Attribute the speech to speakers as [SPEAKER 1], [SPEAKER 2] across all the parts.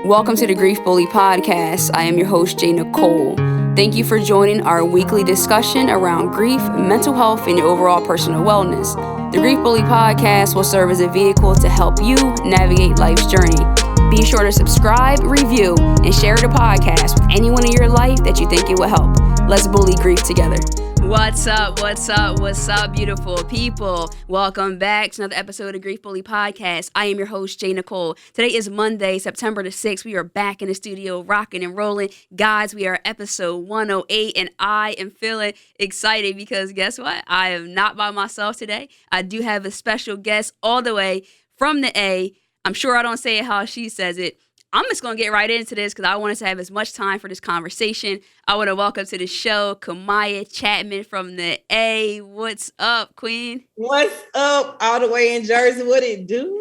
[SPEAKER 1] Welcome to the Grief Bully Podcast. I am your host, J.Nicole. Thank you for joining our weekly discussion around grief, mental health, and your overall personal wellness. The Grief Bully Podcast will serve as a vehicle to help you navigate life's journey. Be sure to subscribe, review, and share the podcast with anyone in your life that you think it will help. Let's bully grief together. What's up, beautiful people? Welcome back to another episode of Grief Bully Podcast. I am your host, J.Nicole. Today is Monday, September the 6th. We are back in the studio, rocking and rolling. Guys, we are episode 108, and I am feeling excited because guess what? I am not by myself today. I do have a special guest all the way from the A. I'm sure I don't say it how she says it. I'm just going to get right into this because I want us to have as much time for this conversation. I want to welcome to the show Kamaya Chapman from the A. What's up, Queen?
[SPEAKER 2] What's up? All the way in Jersey. What it do?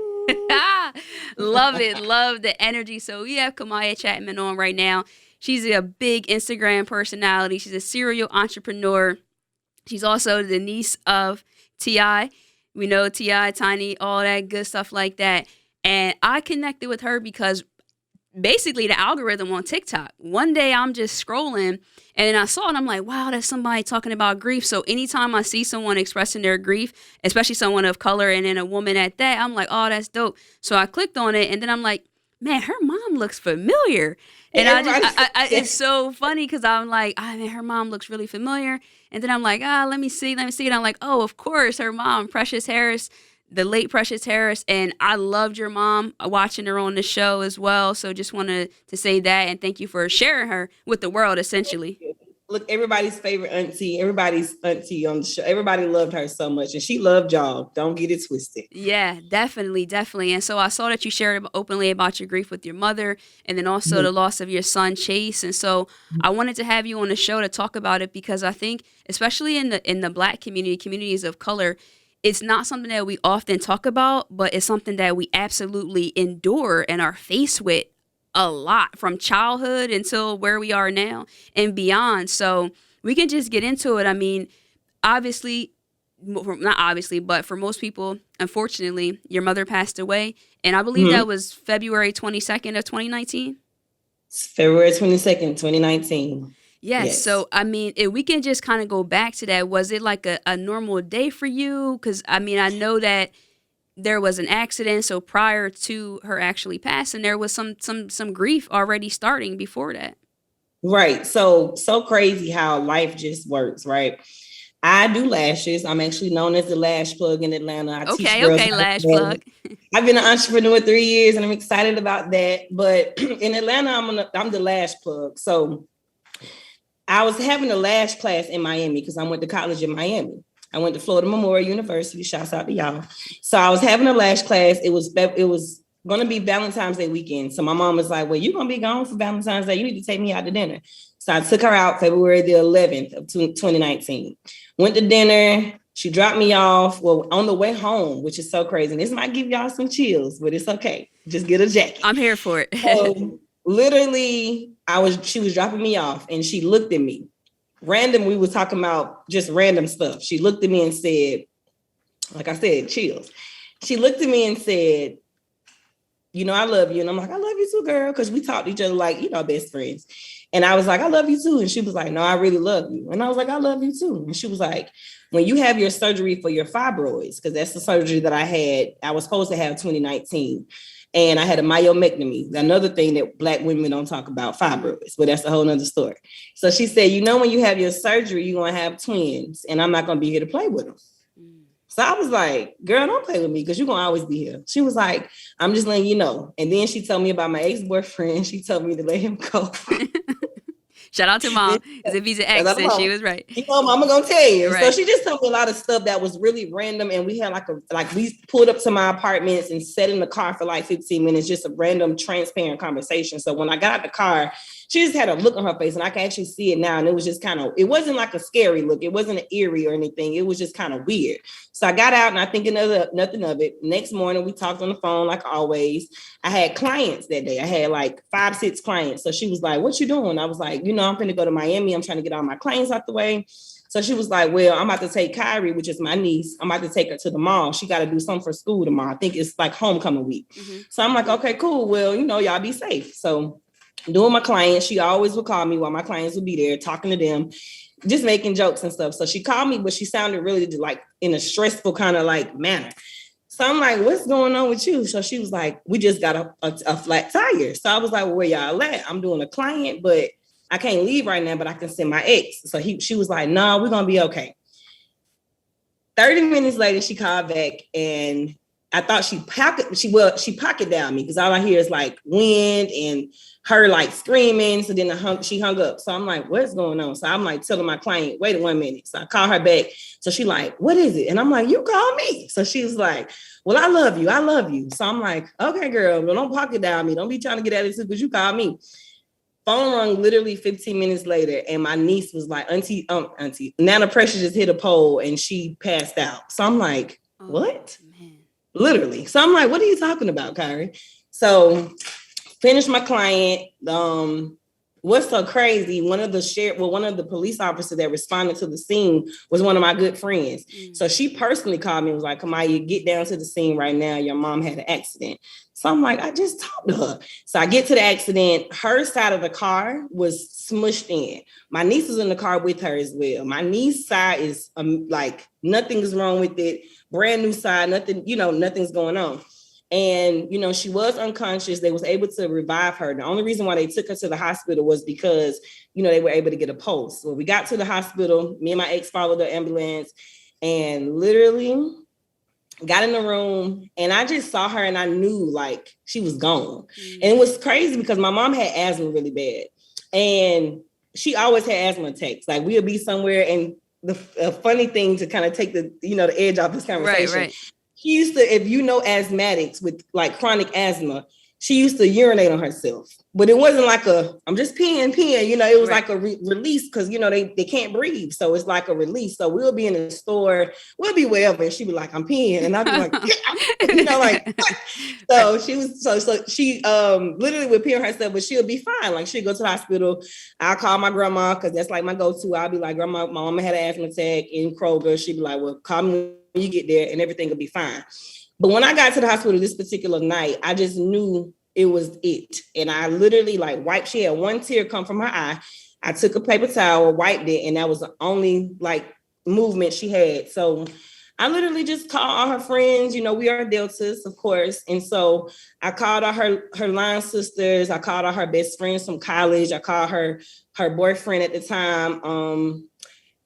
[SPEAKER 1] Love it. Love the energy. So we have Kamaya Chapman on right now. She's a big Instagram personality. She's a serial entrepreneur. She's also the niece of T.I. We know T.I., Tiny, all that good stuff like that. And I connected with her because basically the algorithm on TikTok. One day I'm just scrolling and then I saw it and I'm like, wow, that's somebody talking about grief. So anytime I see someone expressing their grief, especially someone of color and then a woman at that, I'm like, oh, that's dope. So I clicked on it and then I'm like, man, her mom looks familiar. And it's so funny because I'm like, man, her mom looks really familiar. And then I'm like, let me see. And I'm like, oh, of course, her mom, Precious Harris, the late Precious Harris, and I loved your mom watching her on the show as well. So just wanted to say that and thank you for sharing her with the world, essentially.
[SPEAKER 2] Look, everybody's favorite auntie, everybody's auntie on the show. Everybody loved her so much, and she loved y'all. Don't get it twisted.
[SPEAKER 1] Yeah, definitely. And so I saw that you shared openly about your grief with your mother, and then also the loss of your son Chayce. And so I wanted to have you on the show to talk about it because I think, especially in the Black communities of color, it's not something that we often talk about, but it's something that we absolutely endure and are faced with a lot from childhood until where we are now and beyond. So we can just get into it. I mean, not obviously, but for most people, unfortunately, your mother passed away. And I believe that was February 22nd of 2019.
[SPEAKER 2] February 22nd, 2019.
[SPEAKER 1] Yes. So, I mean, if we can just kind of go back to that, was it like a normal day for you? Because, I mean, I know that there was an accident. So prior to her actually passing, there was some grief already starting before that.
[SPEAKER 2] Right. So crazy how life just works, right? I do lashes. I'm actually known as the lash plug in Atlanta.
[SPEAKER 1] Okay, lash plug.
[SPEAKER 2] I've been an entrepreneur 3 years and I'm excited about that. But in Atlanta, I'm the lash plug. So I was having a lash class in Miami because I went to college in Miami. I went to Florida Memorial University. Shouts out to y'all. So I was having a lash class. It was going to be Valentine's Day weekend. So my mom was like, well, you're going to be gone for Valentine's Day. You need to take me out to dinner. So I took her out February the 11th of 2019. Went to dinner. She dropped me off. Well, on the way home, which is so crazy. And this might give y'all some chills, but it's okay. Just get a jacket.
[SPEAKER 1] I'm here for it.
[SPEAKER 2] So, literally, she was dropping me off and she looked at me. Random, we were talking about just random stuff. She looked at me and said, like I said, chills. She looked at me and said, you know, I love you. And I'm like, I love you too, girl. Because we talked to each other like, you know, best friends. And I was like, I love you too. And she was like, no, I really love you. And I was like, I love you too. And she was like, when you have your surgery for your fibroids, because that's the surgery that I had, I was supposed to have 2019. And I had a myomectomy, another thing that Black women don't talk about, fibroids, but that's a whole nother story. So she said, you know, when you have your surgery, you're going to have twins and I'm not going to be here to play with them. So I was like, girl, don't play with me because you're going to always be here. She was like, I'm just letting you know. And then she told me about my ex-boyfriend. She told me to let him go.
[SPEAKER 1] Shout out to mom, because if he's an ex, then she was right.
[SPEAKER 2] You know, mama gonna tell you.
[SPEAKER 1] Right.
[SPEAKER 2] So she just told me a lot of stuff that was really random, and we had we pulled up to my apartments and sat in the car for like 15 minutes, just a random, transparent conversation. So when I got out the car, she just had a look on her face, and I can actually see it now. And it was just kind of, it wasn't like a scary look. It wasn't an eerie or anything. It was just kind of weird. So I got out and I think nothing of it. Next morning, we talked on the phone like always. I had clients that day. I had like 5-6 clients. So she was like, what you doing? I was like, you know, I'm going to go to Miami. I'm trying to get all my clients out the way. So she was like, well, I'm about to take Kyrie, which is my niece. I'm about to take her to the mall. She got to do something for school tomorrow. I think it's like homecoming week. So I'm like, okay, cool. Well, y'all be safe. So doing my clients, she always would call me while my clients would be there talking to them, just making jokes and stuff. So she called me, but she sounded really like in a stressful kind of like manner. So I'm like, what's going on with you? So she was like, we just got a flat tire. So I was like, well, where y'all at? I'm doing a client, but I can't leave right now, but I can send my ex. So she was like, no, we're going to be okay. 30 minutes later, she called back and I thought she pocket down me because all I hear is like wind and her like screaming. So then she hung up. So I'm like, what's going on? So I'm like telling my client, wait 1 minute. So I call her back. So she like, what is it? And I'm like, you call me. So she was like, well, I love you. I love you. So I'm like, okay, girl, but don't pocket down me. Don't be trying to get at it because you called me. Phone rung literally 15 minutes later, and my niece was like, Auntie, Nana Precious just hit a pole and she passed out. So I'm like, what? Man. Literally. So I'm like, what are you talking about, Kyrie? So finished my client. What's so crazy? One of the police officers that responded to the scene was one of my good friends. So she personally called me and was like, Kamaya, get down to the scene right now. Your mom had an accident. So I'm like, I just talked to her. So I get to the accident. Her side of the car was smushed in. My niece was in the car with her as well. My niece's side is like nothing's wrong with it. Brand new side, nothing, nothing's going on. And, she was unconscious. They was able to revive her. The only reason why they took her to the hospital was because, they were able to get a pulse. So we got to the hospital. Me and my ex followed the ambulance and literally got in the room. And I just saw her and I knew like she was gone. And it was crazy because my mom had asthma really bad. And she always had asthma attacks. Like we'll be somewhere and the funny thing to kind of take the, the edge off this conversation. Right. She used to, if asthmatics with like chronic asthma, she used to urinate on herself. But it wasn't like I'm just peeing. It was like a release because, they can't breathe. So it's like a release. So we'll be in the store, we'll be wherever. And she'd be like, I'm peeing. And I'd be like, like, what? So she was, so she literally would pee on herself, but she'll be fine. Like she'll go to the hospital. I'll call my grandma because that's like my go-to. I'll be like, grandma, my mama had an asthma attack in Kroger. She'd be like, well, call me when you get there and everything will be fine. But when I got to the hospital this particular night, I just knew it was it. And I literally like wiped, she had one tear come from her eye. I took a paper towel, wiped it, and that was the only like movement she had. So I literally just called all her friends. We are Deltas, of course. And so I called all her line sisters. I called all her best friends from college. I called her boyfriend at the time.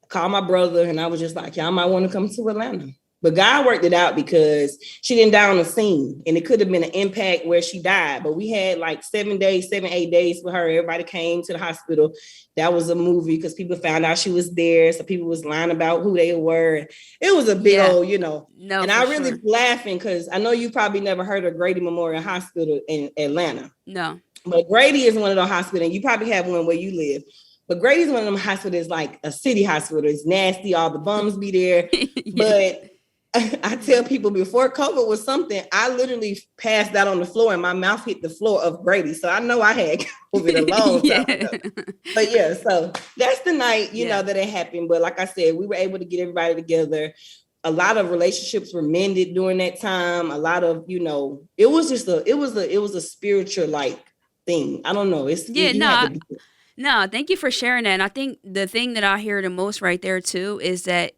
[SPEAKER 2] Called my brother, and I was just like, y'all might want to come to Atlanta. But God worked it out because she didn't die on the scene. And it could have been an impact where she died. But we had like 8 days with her. Everybody came to the hospital. That was a movie because people found out she was there. So people was lying about who they were. It was a big old, No, and I really was laughing because I know you probably never heard of Grady Memorial Hospital in Atlanta. No. But Grady is one of the hospitals. And you probably have one where you live. But Grady's one of them hospitals, like a city hospital. It's nasty. All the bums be there. But I tell people before COVID was something, I literally passed out on the floor and my mouth hit the floor of Grady. So I know I had COVID a long time ago. But yeah, so that's the night, that it happened. But like I said, we were able to get everybody together. A lot of relationships were mended during that time. A lot of, it was just it was a spiritual like thing. I don't know.
[SPEAKER 1] No, thank you for sharing that. And I think the thing that I hear the most right there too is that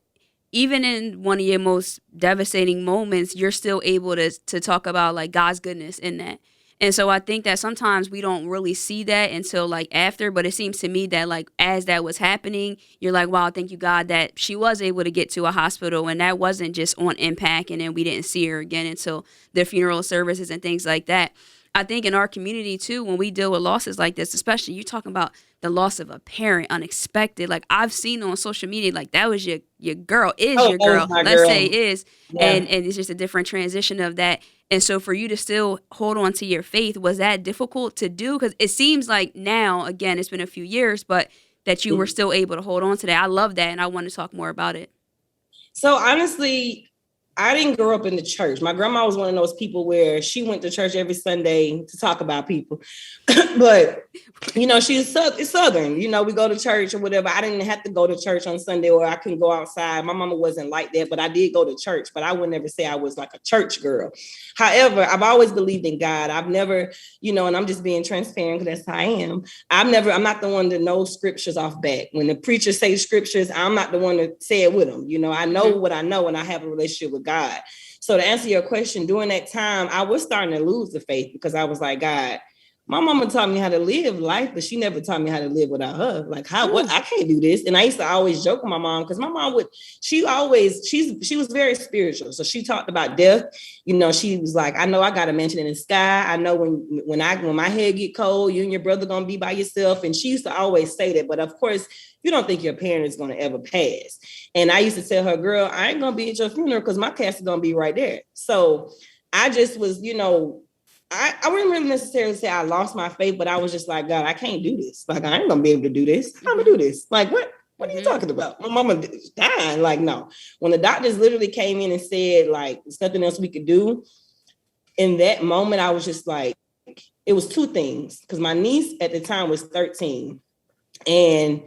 [SPEAKER 1] even in one of your most devastating moments, you're still able to talk about like God's goodness in that. And so I think that sometimes we don't really see that until like after, but it seems to me that like as that was happening, you're like, wow, thank you God that she was able to get to a hospital and that wasn't just on impact and then we didn't see her again until the funeral services and things like that. I think in our community too, when we deal with losses like this, especially you talking about the loss of a parent, unexpected. Like I've seen on social media, like that was your girl, your girl. Let's say is, yeah. and it's just a different transition of that. And so for you to still hold on to your faith, was that difficult to do? Because it seems like now, again, it's been a few years, but that you were still able to hold on to that. I love that, and I want to talk more about it.
[SPEAKER 2] So honestly, I didn't grow up in the church. My grandma was one of those people where she went to church every Sunday to talk about people. But, you know, she's Southern. You know, we go to church or whatever. I didn't have to go to church on Sunday, or I couldn't go outside. My mama wasn't like that, but I did go to church. But I would never say I was like a church girl. However, I've always believed in God. I've never, you know, and I'm just being transparent because that's how I am. I'm not the one to know scriptures off back. When the preacher says scriptures, I'm not the one to say it with them. You know, I know what I know, and I have a relationship with God. So to answer your question, during that time, I was starting to lose the faith because I was like, God, my mama taught me how to live life, but she never taught me how to live without her. Like, what? I can't do this. And I used to always joke with my mom because my mom she was very spiritual. So she talked about death. You know, she was like, I know I got a mansion in the sky. I know when my head get cold, you and your brother gonna be by yourself. And she used to always say that. But of course, you don't think your parent is gonna ever pass. And I used to tell her, girl, I ain't gonna be at your funeral because my casket is gonna be right there. So I just was, you know, I wouldn't really necessarily say I lost my faith, but I was just like, God, I can't do this. Like, I ain't gonna be able to do this. How am I gonna do this? Like, what are you talking about? My mama dying. Like, no. When the doctors literally came in and said, like, there's nothing else we could do, in that moment, I was just like, it was two things. Because my niece at the time was 13. And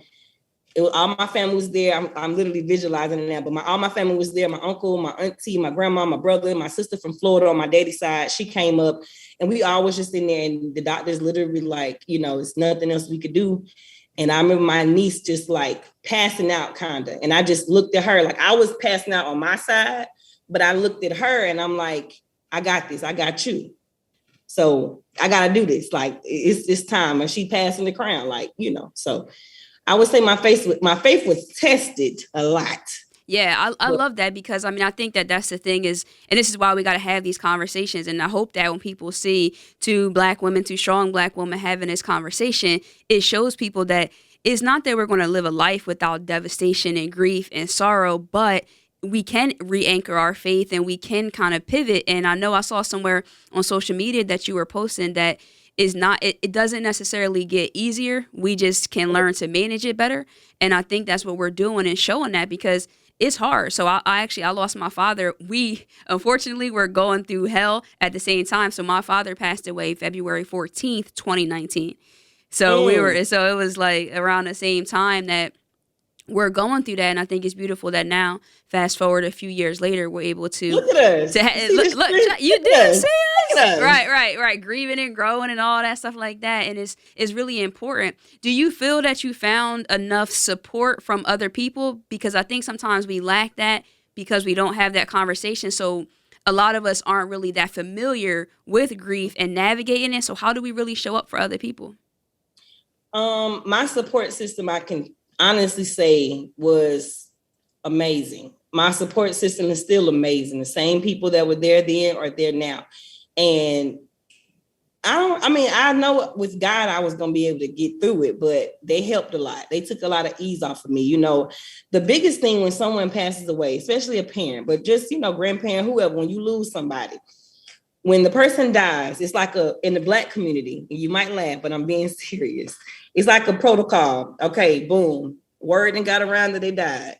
[SPEAKER 2] all my family was there. I'm literally visualizing it now, but all my family was there. My uncle, my auntie, my grandma, my brother, my sister from Florida on my daddy's side. She came up and we all was just in there, and the doctors literally like, you know, it's nothing else we could do. And I remember my niece just like passing out kind of. And I just looked at her like I was passing out on my side, but I looked at her and I'm like, I got this. I got you. So I got to do this. Like, it's this time. And she passing the crown, like, you know, so I would say my faith was tested a lot.
[SPEAKER 1] Yeah, I love that because, I mean, I think that's the thing is, and this is why we got to have these conversations. And I hope that when people see two strong black women having this conversation, it shows people that it's not that we're going to live a life without devastation and grief and sorrow, but we can re-anchor our faith and we can kind of pivot. And I know I saw somewhere on social media that you were posting that it doesn't necessarily get easier. We just can learn to manage it better. And I think that's what we're doing and showing that because it's hard. So I lost my father. We unfortunately were going through hell at the same time. So my father passed away February 14th, 2019. So it was like around the same time that we're going through that, and I think it's beautiful that now, fast forward a few years later, we're able to
[SPEAKER 2] look at us.
[SPEAKER 1] You did see us, right, grieving and growing and all that stuff like that, and it's really important. Do you feel that you found enough support from other people? Because I think sometimes we lack that because we don't have that conversation. So a lot of us aren't really that familiar with grief and navigating it. So how do we really show up for other people?
[SPEAKER 2] My support system, I can honestly say, was amazing. My support system is still amazing. The same people that were there then are there now. And I know with God, I was going to be able to get through it, but they helped a lot. They took a lot of ease off of me. You know, the biggest thing when someone passes away, especially a parent, but just, you know, grandparent, whoever, when you lose somebody, when the person dies, it's like in the Black community, you might laugh, but I'm being serious. It's like a protocol. Okay, boom. Word and got around that they died.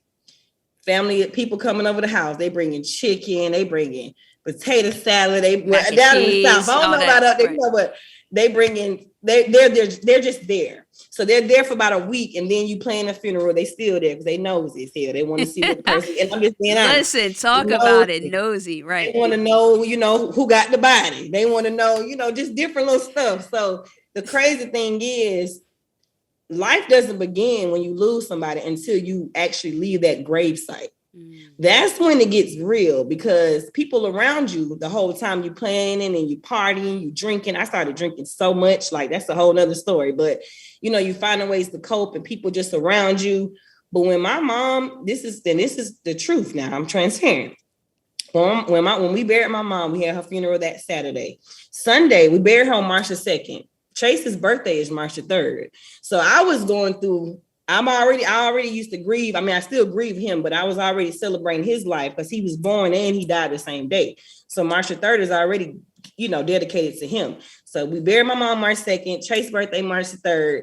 [SPEAKER 2] Family, people coming over the house, they bringing chicken, they bringing potato salad, they down in the South. I don't know about up there, but they bringing, they're just there. So they're there for about a week, and then you plan a funeral, they still there because they nosy as hell. They want to see what the person, and I'm just being honest.
[SPEAKER 1] Listen, talk about it, nosy, right?
[SPEAKER 2] They want to know, you know, who got the body. They want to know, you know, just different little stuff. So the crazy thing is, life doesn't begin when you lose somebody until you actually leave that grave site. That's when it gets real because people around you the whole time you planning and you partying, you drinking. I started drinking so much, like that's a whole nother story. But you know, you finding ways to cope and people just around you. But when my mom, this is the truth now. I'm transparent. When we buried my mom, we had her funeral that Saturday. Sunday, we buried her on March the 2nd. Chayce's birthday is March the 3rd. So I was going through, I already used to grieve. I mean, I still grieve him, but I was already celebrating his life because he was born and he died the same day. So March the 3rd is already, you know, dedicated to him. So we buried my mom March 2nd, Chayce's birthday March the 3rd.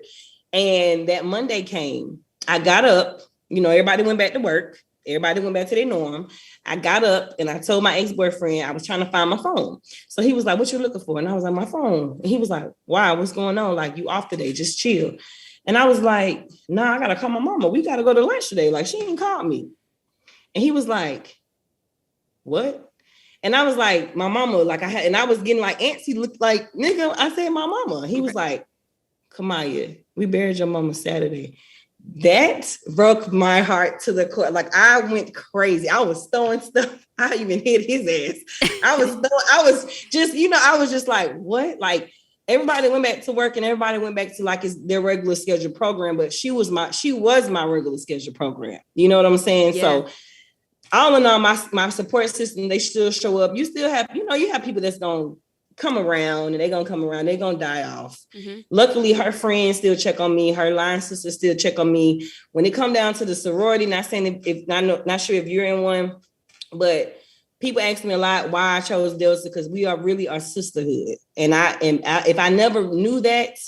[SPEAKER 2] And that Monday came. I got up, you know, everybody went back to work. Everybody went back to their norm. I got up and I told my ex-boyfriend I was trying to find my phone. So he was like, what you looking for? And I was like, my phone. And he was like, wow, what's going on? Like, you off today, just chill. And I was like, nah, I gotta call my mama. We gotta go to lunch today. Like, she ain't called me. And he was like, what? And I was like, my mama, like and I was getting like antsy, looked like, nigga, I said my mama. He was like, Kamaya, we buried your mama Saturday. That broke my heart to the core. Like, I went crazy. I was throwing stuff. I even hit his ass. I was just like, what? Like, everybody went back to work and everybody went back to like their regular scheduled program, but she was my regular scheduled program. You know what I'm saying? Yeah. So all in all, my support system, they still show up. You still have, you have people that's going to come around and they're going to come around. They're going to die off. Mm-hmm. Luckily, her friends still check on me. Her line sisters still check on me. When it come down to the sorority, not saying not sure if you're in one, but people ask me a lot why I chose Delta, because we are really our sisterhood. And if I never knew that,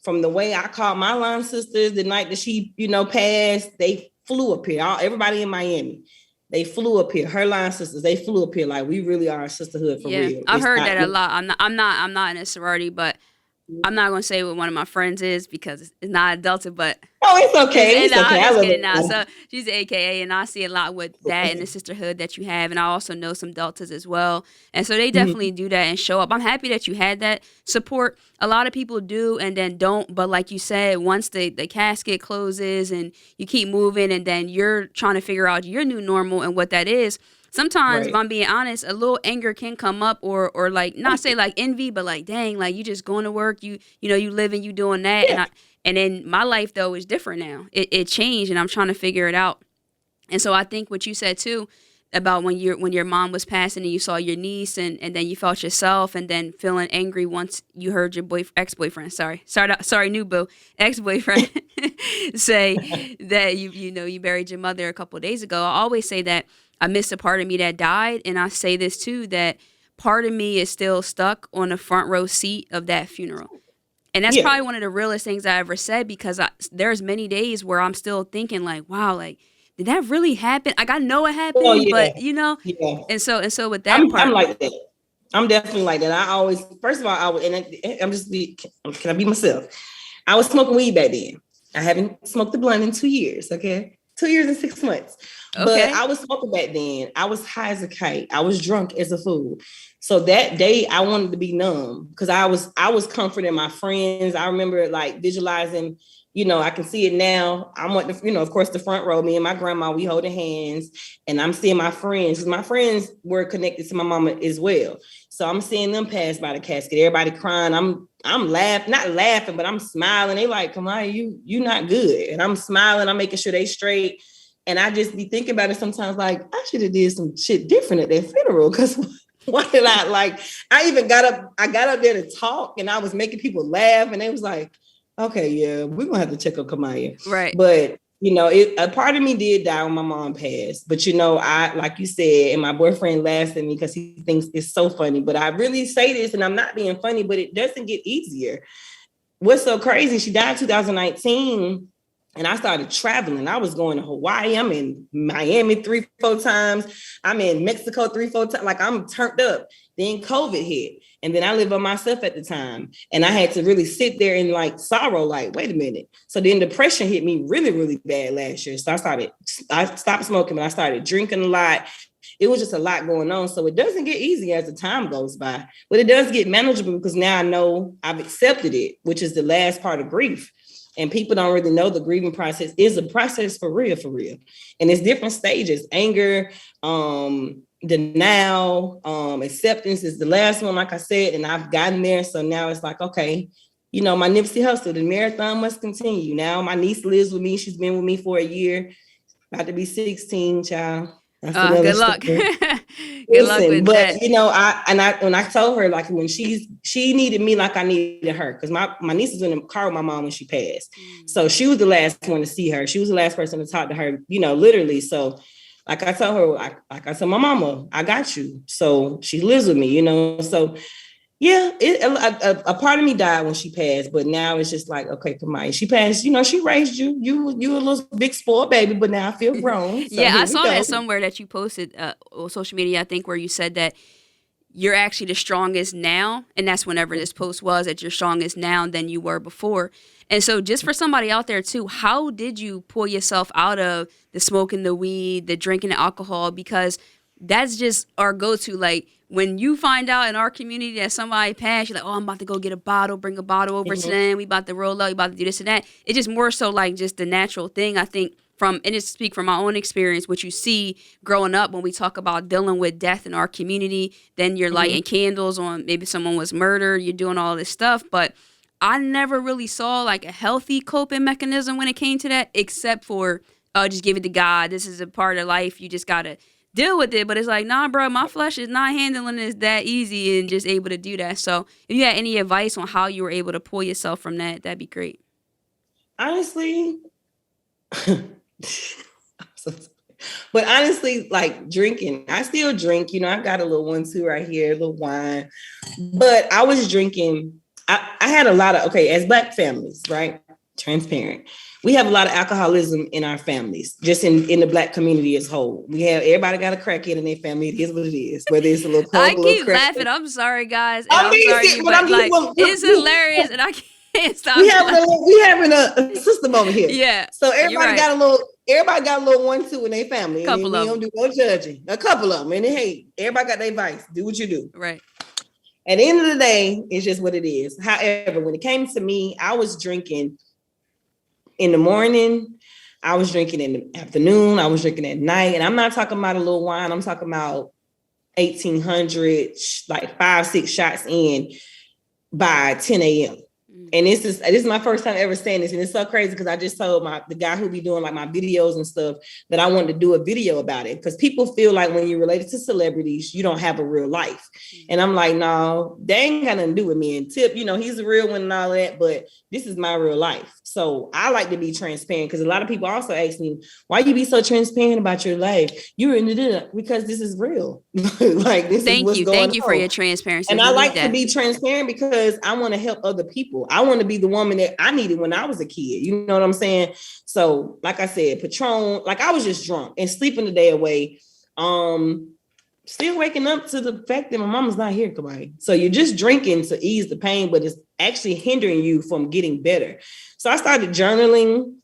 [SPEAKER 2] from the way I called my line sisters the night that she, passed, they flew up here. Everybody in Miami. They flew up here. Her line sisters, they flew up here. Like, we really are a sisterhood for real.
[SPEAKER 1] I've heard that a lot. I'm not in a sorority, but I'm not gonna say what one of my friends is because it's not a Delta, but
[SPEAKER 2] it's okay. It's okay.
[SPEAKER 1] I'm just kidding now. So she's an AKA, and I see a lot with that and the sisterhood that you have, and I also know some Deltas as well, and so they definitely do that and show up. I'm happy that you had that support. A lot of people do and then don't, but like you said, once the casket closes and you keep moving, and then you're trying to figure out your new normal and what that is. Sometimes, right. If I'm being honest, a little anger can come up, or like, not say like envy, but like, dang, like, you just going to work, you living, you doing that. Yeah. And then my life though is different now. It changed, and I'm trying to figure it out. And so I think what you said too about when your mom was passing and you saw your niece and then you felt yourself, and then feeling angry once you heard your ex-boyfriend, new boo, ex-boyfriend say that you buried your mother a couple of days ago. I always say that I miss a part of me that died, and I say this too, that part of me is still stuck on the front row seat of that funeral. And that's probably one of the realest things I ever said, because there's many days where I'm still thinking like, wow, like, did that really happen? Like, I know it happened, but and so with that part,
[SPEAKER 2] I'm like that. I'm definitely like that. I always, first of all, can I be myself? I was smoking weed back then. I haven't smoked the blunt in 2 years. Okay. 2 years and 6 months. Okay. But I was smoking back then. I was high as a kite. I was drunk as a fool. So that day I wanted to be numb, because I was comforting my friends. I remember like visualizing, I can see it now. I'm at of course, the front row, me and my grandma, we holding hands, and I'm seeing my friends, because my friends were connected to my mama as well. So I'm seeing them pass by the casket, everybody crying. I'm not laughing, but I'm smiling. They like, come on, you not good. And I'm smiling. I'm making sure they straight. And I just be thinking about it sometimes, like, I should have did some shit different at that funeral, because why did I got up there to talk, and I was making people laugh, and they was like, okay, yeah, we're gonna have to check on Kamaya.
[SPEAKER 1] Right.
[SPEAKER 2] But a part of me did die when my mom passed. But I, like you said, and my boyfriend laughs at me because he thinks it's so funny. But I really say this, and I'm not being funny, but it doesn't get easier. What's so crazy? She died in 2019. And I started traveling. I was going to Hawaii. I'm in Miami 3-4 times. I'm in Mexico 3-4 times. Like, I'm turned up. Then COVID hit. And then I lived by myself at the time. And I had to really sit there in like sorrow, like, wait a minute. So then depression hit me really, really bad last year. So I stopped smoking, but I started drinking a lot. It was just a lot going on. So it doesn't get easy as the time goes by, but it does get manageable, because now I know I've accepted it, which is the last part of grief. And people don't really know the grieving process is a process for real. And it's different stages. Anger, denial, acceptance is the last one, like I said, and I've gotten there. So now it's like, okay, my Nipsey Hussle, the marathon must continue. Now my niece lives with me. She's been with me for a year, about to be 16, child.
[SPEAKER 1] Good luck. Good luck with that.
[SPEAKER 2] When I told her, like, when she needed me like I needed her, because my niece was in the car with my mom when she passed. So she was the last one to see her. She was the last person to talk to her, literally. So like I told her, like I said, my mama, I got you. So she lives with me, So Yeah, a part of me died when she passed, but now it's just like, okay, Kamaya, she passed. You know, she raised you. You a little big spoiled baby, but now I feel grown. So
[SPEAKER 1] Yeah, I
[SPEAKER 2] here we
[SPEAKER 1] saw
[SPEAKER 2] go.
[SPEAKER 1] that somewhere that you posted on social media, I think, where you said that you're actually the strongest now, and that's whenever this post was, that you're strongest now than you were before. And so just for somebody out there too, how did you pull yourself out of the smoking the weed, the drinking the alcohol? Because that's just our go-to. Like when you find out in our community that somebody passed, you're like, oh, I'm about to go get a bottle, bring a bottle over to them. We about to roll up, we about to do this and that. It's just more so like just the natural thing, I think, from, and it's speak from my own experience, what you see growing up when we talk about dealing with death in our community, then you're lighting candles on maybe someone was murdered, you're doing all this stuff. But I never really saw like a healthy coping mechanism when it came to that, except for, oh, just give it to God. This is a part of life. You just got to deal with it. But it's like, nah, bro, my flesh is not handling this that easy and just able to do that. So if you had any advice on how you were able to pull yourself from that, that'd be great.
[SPEAKER 2] Honestly, but honestly, like drinking, I still drink. You know, I've got a little 1-2 right here, a little wine. But I was drinking. I had a lot of, okay, as Black families, right? Transparent. We have a lot of alcoholism in our families, just in the Black community as whole. We have, everybody got a crackhead in their family. It is what it is, whether it's a little coke,
[SPEAKER 1] I
[SPEAKER 2] a little
[SPEAKER 1] keep
[SPEAKER 2] crack.
[SPEAKER 1] laughing. I'm sorry, guys. And
[SPEAKER 2] I
[SPEAKER 1] I'm
[SPEAKER 2] mean,
[SPEAKER 1] sorry,
[SPEAKER 2] see,
[SPEAKER 1] you,
[SPEAKER 2] but
[SPEAKER 1] but
[SPEAKER 2] I'm
[SPEAKER 1] like,
[SPEAKER 2] just,
[SPEAKER 1] it's hilarious and I can't stop
[SPEAKER 2] we
[SPEAKER 1] laughing.
[SPEAKER 2] having a system over here.
[SPEAKER 1] Yeah.
[SPEAKER 2] So
[SPEAKER 1] you're right.
[SPEAKER 2] everybody got a little 1-2 in their family. And
[SPEAKER 1] Couple
[SPEAKER 2] we
[SPEAKER 1] of
[SPEAKER 2] don't do no judging. A couple of them. And then, hey, everybody got their vice. Do what you do.
[SPEAKER 1] Right.
[SPEAKER 2] At the end of the day, it's just what it is. However, when it came to me, I was drinking in the morning, I was drinking in the afternoon, I was drinking at night. And I'm not talking about a little wine, I'm talking about 1800, like 5-6 shots in by 10 a.m. And this is my first time ever saying this. And it's so crazy because I just told the guy who be doing like my videos and stuff that I wanted to do a video about it. Because people feel like when you're related to celebrities, you don't have a real life. And I'm like, no, they ain't got nothing to do with me. And Tip, you know, he's a real one and all that, but this is my real life. So I like to be transparent because a lot of people also ask me, why you be so transparent about your life? You're in it because this is real. Like this is what's going on.
[SPEAKER 1] Thank you for your transparency.
[SPEAKER 2] And I like to be transparent because I want to help other people. I want to be the woman that I needed when I was a kid. You know what I'm saying? So, like I said, Patron, like I was just drunk and sleeping the day away. Still waking up to the fact that my mama's not here, Kamaya. So you're just drinking to ease the pain, but it's actually hindering you from getting better. So I started journaling.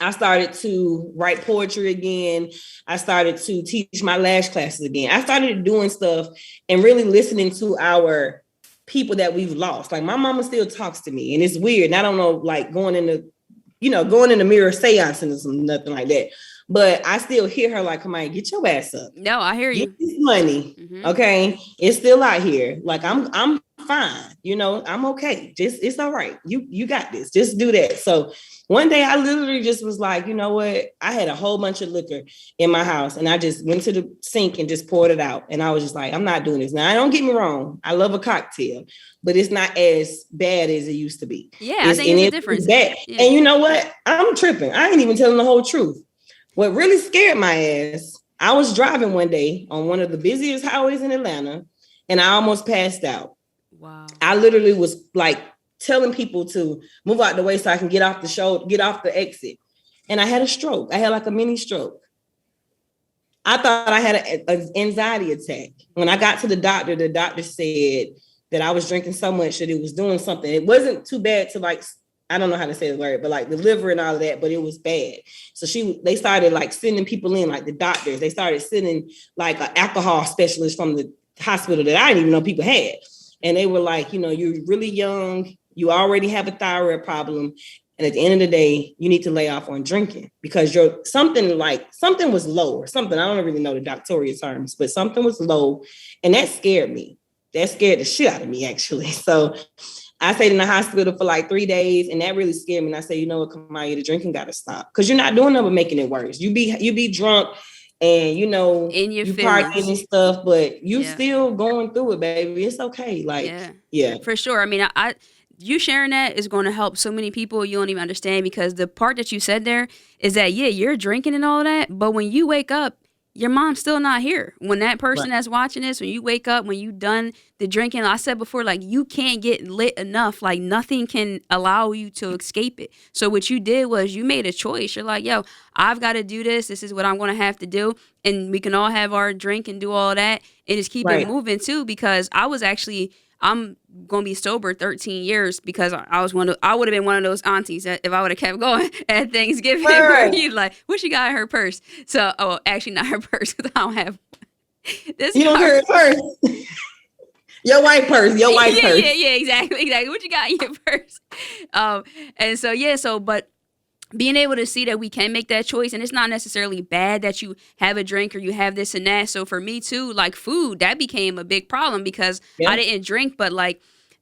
[SPEAKER 2] I started to write poetry again. I started to teach my lash classes again. I started doing stuff and really listening to our people that we've lost. Like my mama still talks to me and it's weird. And I don't know, like going in the mirror seancing or something, nothing like that. But I still hear her like, come on, get your ass up.
[SPEAKER 1] No, I hear you.
[SPEAKER 2] Get this money. Okay. It's still out here. Like I'm fine. You know, I'm okay. It's all right. You got this. Just do that. So one day I literally just was like, you know what? I had a whole bunch of liquor in my house and I just went to the sink and just poured it out. And I was just like, I'm not doing this. Now, don't get me wrong. I love a cocktail, but it's not as bad as it used to be.
[SPEAKER 1] Yeah, I think it's a difference.
[SPEAKER 2] Yeah. And you know what? I'm tripping. I ain't even telling the whole truth. What really scared my ass, I was driving one day on one of the busiest highways in Atlanta and I almost passed out.
[SPEAKER 1] Wow.
[SPEAKER 2] I literally was like telling people to move out the way so I can get off the exit. And I had a stroke. I had like a mini stroke. I thought I had an anxiety attack. When I got to the doctor said that I was drinking so much that it was doing something. It wasn't too bad to like, I don't know how to say the word, but like the liver and all of that, but it was bad. So they started like sending people in, like the doctors. They started sending like an alcohol specialist from the hospital that I didn't even know people had. And they were like, you know, you're really young. You already have a thyroid problem. And at the end of the day, you need to lay off on drinking because something was low or something. I don't really know the doctoral terms, but something was low. And that scared me. That scared the shit out of me, actually. So I stayed in the hospital for like 3 days and that really scared me. And I said, you know what, Kamaya, the drinking got to stop because you're not doing nothing but making it worse. You be drunk and, you know, you partying and stuff, but you still going through it, baby. It's okay. Like, yeah.
[SPEAKER 1] For sure. I mean, you sharing that is going to help so many people you don't even understand because the part that you said there is that, yeah, you're drinking and all that. But when you wake up, your mom's still not here. When that person
[SPEAKER 2] Right.
[SPEAKER 1] that's watching this, when you wake up, when you done the drinking, I said before, like, you can't get lit enough. Like, nothing can allow you to escape it. So what you did was you made a choice. You're like, yo, I've got to do this. This is what I'm going to have to do. And we can all have our drink and do all that and just keep it
[SPEAKER 2] Right.
[SPEAKER 1] moving too. Because I'm going to be sober 13 years because I would have been one of those aunties that if I would have kept going at Thanksgiving where
[SPEAKER 2] Right.
[SPEAKER 1] you like, what she got in her purse? So, actually not her purse because I don't have this
[SPEAKER 2] You don't
[SPEAKER 1] card.
[SPEAKER 2] hear it first. Your white purse. Your white
[SPEAKER 1] yeah,
[SPEAKER 2] purse.
[SPEAKER 1] yeah, exactly. What you got in your purse? And so, yeah, but being able to see that we can make that choice, and it's not necessarily bad that you have a drink or you have this and that. So for me too, like food, that became a big problem because I
[SPEAKER 2] Yeah.
[SPEAKER 1] didn't drink, but like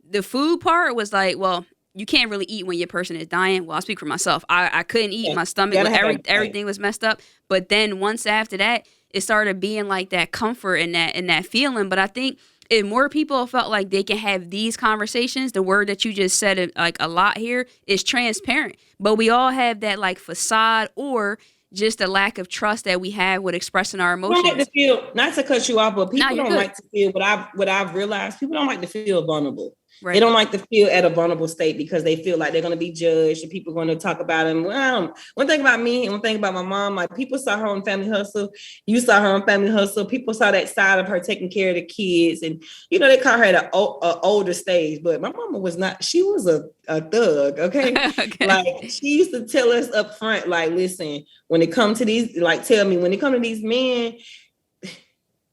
[SPEAKER 1] the food part was like, well, you can't really eat when your person is dying. Well, I'll speak for myself. I couldn't eat.
[SPEAKER 2] Yeah.
[SPEAKER 1] My stomach,
[SPEAKER 2] Gotta have
[SPEAKER 1] everything was messed up. But then once after that, it started being like that comfort and that feeling. But I think if more people felt like they can have these conversations, the word that you just said like a lot here is transparent. But we all have that like facade or just a lack of trust that we have with expressing our
[SPEAKER 2] I don't like
[SPEAKER 1] emotions.
[SPEAKER 2] to feel, not to cut you off, but
[SPEAKER 1] Nah,
[SPEAKER 2] people
[SPEAKER 1] you're
[SPEAKER 2] don't
[SPEAKER 1] good.
[SPEAKER 2] like to feel what I've realized. People don't like to feel vulnerable. They
[SPEAKER 1] Right.
[SPEAKER 2] don't like to feel at a vulnerable state because they feel like they're going to be judged and people are going to talk about them. Well, one thing about me and one thing about my mom, like people saw her on Family Hustle. You saw her on Family Hustle. People saw that side of her taking care of the kids. And, they call her at an older stage, but my mama was not, she was a thug. Okay.
[SPEAKER 1] Okay.
[SPEAKER 2] Like she used to tell us up front, like, listen, when it comes to these, like, tell me when it comes to these men,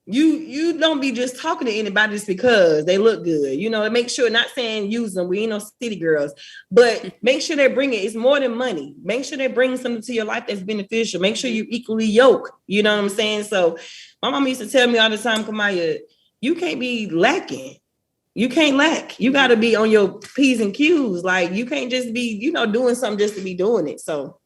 [SPEAKER 2] you don't be just talking to anybody just because they look good. Make sure, not saying use them. We ain't no city girls, but make sure they bring it. It's more than money. Make sure they bring something to your life that's beneficial. Make sure you equally yoke. You know what I'm saying? So my mom used to tell me all the time, Kamaya, you can't be lacking. You can't lack. You got to be on your P's and Q's. Like you can't just be, doing something just to be doing it. So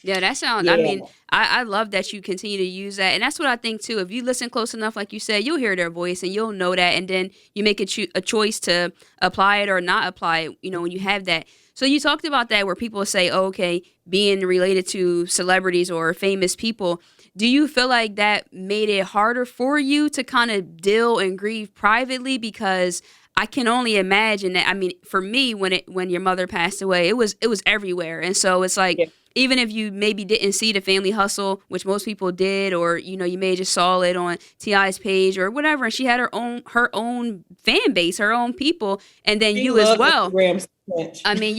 [SPEAKER 1] yeah, that sounds, I mean, I love that you continue to use that. And that's what I think too. If you listen close enough, like you said, you'll hear their voice and you'll know that. And then you make a choice to apply it or not apply it, when you have that. So you talked about that where people say, oh, okay, being related to celebrities or famous people. Do you feel like that made it harder for you to kind of deal and grieve privately? Because I can only imagine that. I mean, for me, when your mother passed away, it was everywhere. And so it's like, even if you maybe didn't see the Family Hustle, which most people did, or you may have just saw it on T.I.'s page or whatever, and she had her own fan base, her own people, and then you as well.
[SPEAKER 2] Instagram so much.
[SPEAKER 1] I mean,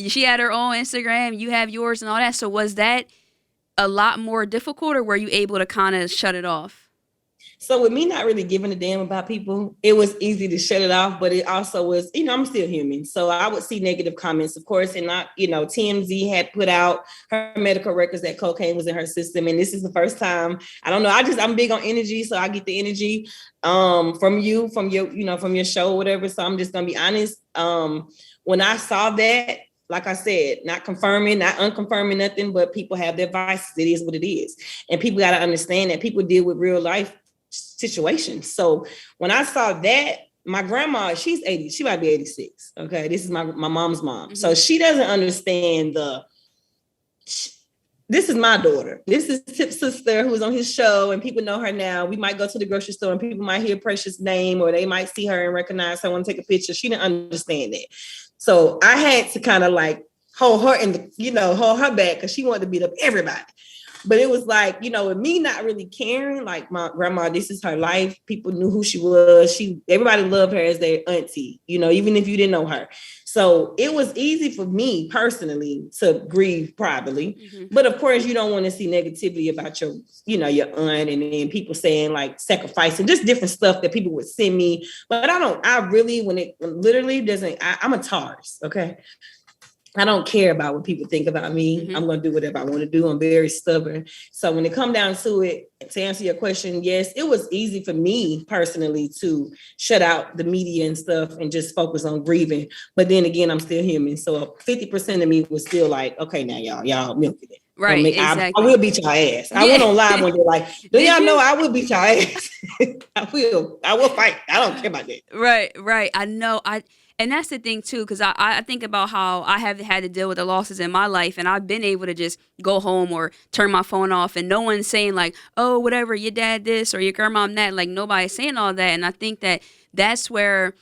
[SPEAKER 1] she had her own Instagram, you have yours and all that. So was that a lot more difficult, or were you able to kind of shut it off?
[SPEAKER 2] So with me not really giving a damn about people, it was easy to shut it off, but it also was, I'm still human. So I would see negative comments, of course, and not, TMZ had put out her medical records that cocaine was in her system. And this is the first time, I don't know, I'm big on energy. So I get the energy from you, from your show or whatever. So I'm just going to be honest. When I saw that, like I said, not confirming, not unconfirming nothing, but people have their vices. It is what it is. And people got to understand that people deal with real life situations. So when I saw that, my grandma, she's 80, she might be 86. Okay. This is my mom's mom. Mm-hmm. So she doesn't understand this is my daughter. This is Tip's sister who's on his show and people know her now. We might go to the grocery store and people might hear Precious' name or they might see her and recognize her, want to take a picture. She didn't understand that. So I had to kind of like hold her hold her back because she wanted to beat up everybody. But it was like, with me not really caring, like my grandma, this is her life. People knew who she was. Everybody loved her as their auntie, even if you didn't know her. So it was easy for me personally to grieve privately. Mm-hmm. But of course, you don't want to see negativity about your aunt and then people saying like sacrificing, just different stuff that people would send me. But when it literally doesn't, I'm a Taurus, okay? I don't care about what people think about me. Mm-hmm. I'm going to do whatever I want to do. I'm very stubborn. So when it come down to it, to answer your question, yes, it was easy for me personally to shut out the media and stuff and just focus on grieving. But then again, I'm still human. So 50% of me was still like, okay, now y'all milking it.
[SPEAKER 1] Right, exactly.
[SPEAKER 2] I will beat your ass. I went on live one day like, do y'all know I will beat your ass? I will fight. I don't care about that.
[SPEAKER 1] Right. I know. And that's the thing too, because I think about how I have had to deal with the losses in my life, and I've been able to just go home or turn my phone off, and no one's saying like, oh, whatever, your dad this or your grandma that. Like, nobody's saying all that. And I think that that's where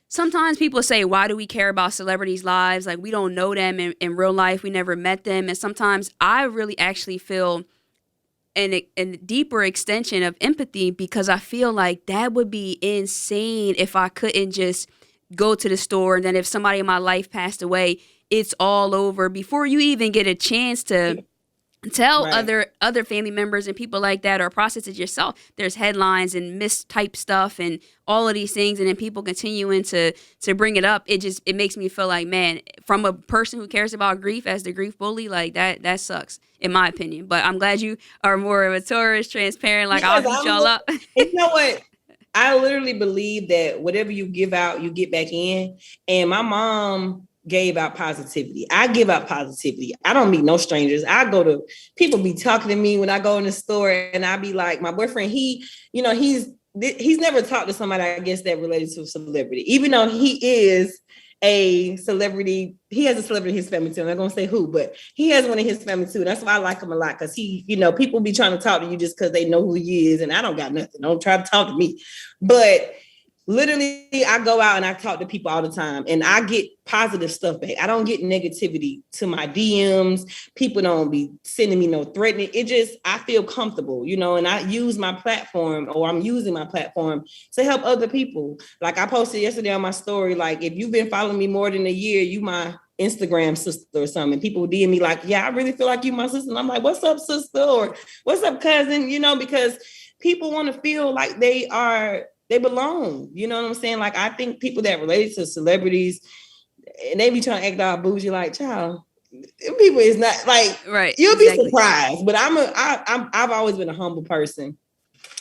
[SPEAKER 1] sometimes people say, why do we care about celebrities' lives? Like, we don't know them in real life. We never met them. And sometimes I really actually feel a deeper extension of empathy, because I feel like that would be insane if I couldn't just go to the store, and then if somebody in my life passed away, it's all over before you even get a chance to tell other family members and people like that, or process it yourself. There's headlines and mistype stuff and all of these things, and then people continuing to bring it up. It makes me feel like, man, from a person who cares about grief as the grief bully, like that sucks in my opinion. But I'm glad you are more of a tourist, transparent, like, I'll beat y'all up.
[SPEAKER 2] You know what? I literally believe that whatever you give out, you get back in. And my mom gave out positivity. I give out positivity. I don't meet no strangers. I go to people be talking to me when I go in the store, and I be like, my boyfriend, he's never talked to somebody, I guess, that related to a celebrity, even though he is a celebrity. He has a celebrity in his family too. I'm not gonna say who, but he has one in his family too. That's why I like him a lot, because he, people be trying to talk to you just because they know who he is, and I don't got nothing. Don't try to talk to me. But literally, I go out and I talk to people all the time, and I get positive stuff back. I don't get negativity to my DMs. People don't be sending me no threatening. I feel comfortable, and I use my platform, or I'm using my platform to help other people. Like I posted yesterday on my story, like, if you've been following me more than a year, you my Instagram sister or something. People DM me like, yeah, I really feel like you my sister. And I'm like, what's up, sister? Or what's up, cousin? Because people want to feel like they belong. You know what I'm saying? Like, I think people that relate to celebrities, and they be trying to act all bougie, like, child, people is not like,
[SPEAKER 1] right.
[SPEAKER 2] You'll be surprised. But I've always been a humble person,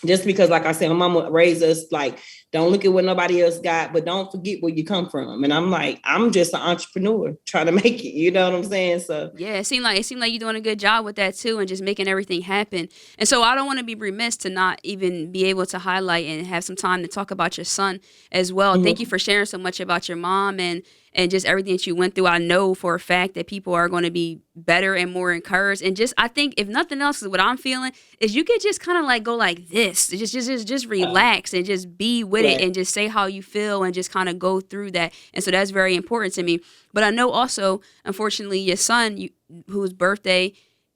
[SPEAKER 2] just because, like I said, my mama raised us like, don't look at what nobody else got, but don't forget where you come from. And I'm like, I'm just an entrepreneur trying to make it. You know what I'm saying? So
[SPEAKER 1] yeah, it seemed like you're doing a good job with that too, and just making everything happen. And so I don't want to be remiss to not even be able to highlight and have some time to talk about your son as well. Mm-hmm. Thank you for sharing so much about your mom and just everything that you went through. I know for a fact that people are going to be better and more encouraged. And just, I think if nothing else, what I'm feeling is you could just kind of like go like this, just relax and just be with it, and just say how you feel and just kind of go through that. And so that's very important to me. But I know also, unfortunately, your son, whose birthday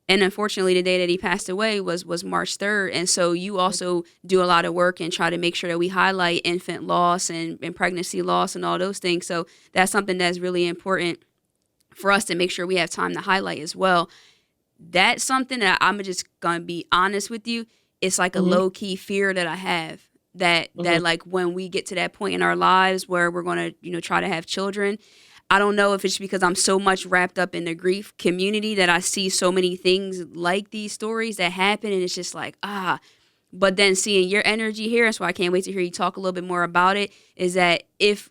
[SPEAKER 1] and unfortunately the day that he passed away was March 3rd. And so you also do a lot of work and try to make sure that we highlight infant loss and pregnancy loss and all those things. So that's something that's really important for us to make sure we have time to highlight as well. That's something that I'm just going to be honest with you. It's like a low-key fear that I have that like when we get to that point in our lives where we're going to, try to have children, I don't know if it's because I'm so much wrapped up in the grief community that I see so many things like these stories that happen, and it's just like, but then seeing your energy here, and so I can't wait to hear you talk a little bit more about it, is that if,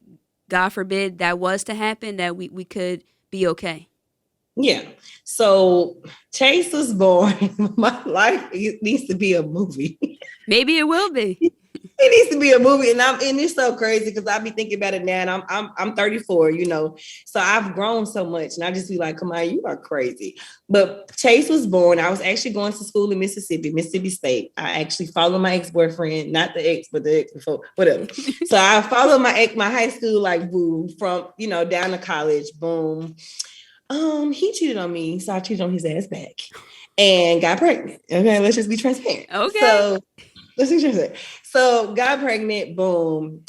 [SPEAKER 1] God forbid, that was to happen, that we could be okay.
[SPEAKER 2] Yeah. So Chayce was born. My life needs to be a movie.
[SPEAKER 1] Maybe it will be.
[SPEAKER 2] It needs to be a movie, and it's so crazy because I be thinking about it now, and I'm 34, so I've grown so much, and I just be like, Kamaya, you are crazy. But Chayce was born. I was actually going to school in Mississippi State. I actually followed my ex-boyfriend, not the ex, but the ex before, whatever. So I followed my high school, like, boom, from down to college, boom. He cheated on me, so I cheated on his ass back and got pregnant. Okay, let's just be transparent.
[SPEAKER 1] Okay.
[SPEAKER 2] So let's be transparent. So got pregnant, boom.